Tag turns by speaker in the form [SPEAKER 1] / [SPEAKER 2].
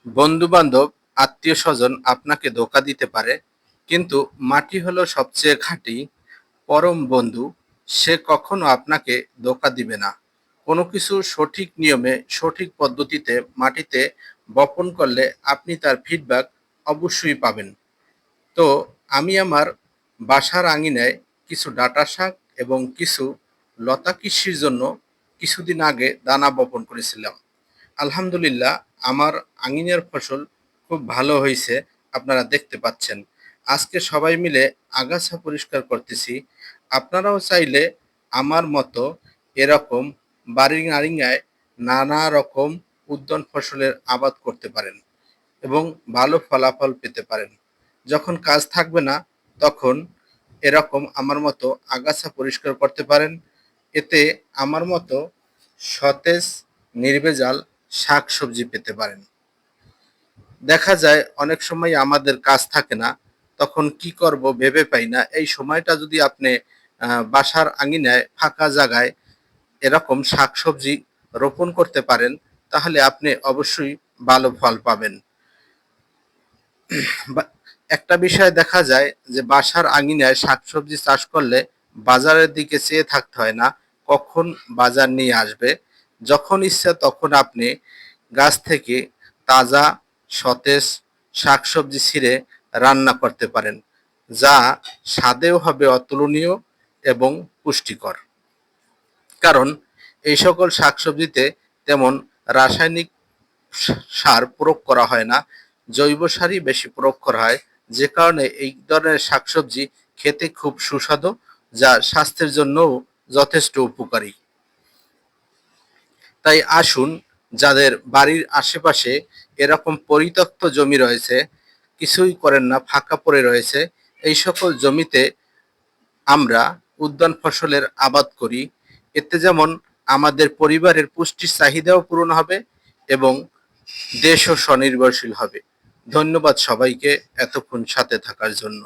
[SPEAKER 1] বন্ধু-বান্ধব, আত্মীয়স্বজন আপনাকে ধোঁকা দিতে পারে, কিন্তু মাটি হলো সবচেয়ে খাঁটি, পরম বন্ধু। সে কখনো আপনাকে ধোঁকা দিবে না। কোনো কিছু সঠিক নিয়মে, সঠিক পদ্ধতিতে মাটিতে বপন করলে আপনি তার ফিডব্যাক অবশ্যই পাবেন। তো আমি আমার বাসার আঙিনায় কিছু ডাঁটা শাক এবং কিছু লতা কৃষির জন্য কিছুদিন আগে দানা বপন করেছিলাম। আলহামদুলিল্লাহ, আমার আঙিনার ফসল খুব ভালো হইছে, আপনারা দেখতে পাচ্ছেন। আজকে সবাই মিলে আগাছা পরিষ্কার করতেছি। আপনারাও চাইলে আমার মতো এরকম বাড়ির আঙিনায় নানা রকম উদ্যান ফসলের আবাদ করতে পারেন এবং ভালো ফলাফল পেতে পারেন। যখন কাজ থাকবে না, তখন এরকম আমার মতো আগাছা পরিষ্কার করতে পারেন। এতে আমার মতো সতেজ, নির্ভেজাল শাকসবজি পেতে পারেন। দেখা যায় অনেক সময় আমাদের কাজ থাকে না, তখন কি করব ভেবে পাই না। এই সময়টা যদি আপনি বাসার আঙিনায় ফাঁকা জায়গায় এরকম শাকসবজি রোপণ করতে পারেন, তাহলে আপনি অবশ্যই ভালো ফল পাবেন। বা একটা বিষয় দেখা যায় যে বাসার আঙিনায় শাকসবজি চাষ করলে বাজারের দিকে চেয়ে থাকতে হয় না, কখন বাজার নিয়ে আসবে। যখন ইচ্ছা তখন আপনি গাছ থেকে তাজা, সতেজ শাকসবজি ছিঁড়ে রান্না করতে পারেন, যা স্বাদেও হবে অতুলনীয় এবং পুষ্টিকর। কারণ এই সকল শাকসবজিতে তেমন রাসায়নিক সার প্রয়োগ করা হয় না, জৈব সারই বেশি প্রয়োগ করা হয়। যে কারণে এই ধরনের শাকসবজি খেতে খুব সুস্বাদু, যা স্বাস্থ্যের জন্যও যথেষ্ট উপকারী। তাই আসুন, যাদের বাড়ির আশেপাশে এরকম পরিত্যক্ত জমি রয়েছে, কিছুই করেন না, ফাঁকা পড়ে রয়েছে, এই সকল জমিতে আমরা উদ্যান ফসলের আবাদ করি। এতে যেমন আমাদের পরিবারের পুষ্টির চাহিদাও পূরণ হবে এবং দেশও স্বনির্ভরশীল হবে। ধন্যবাদ সবাইকে এতক্ষণ সাথে থাকার জন্য।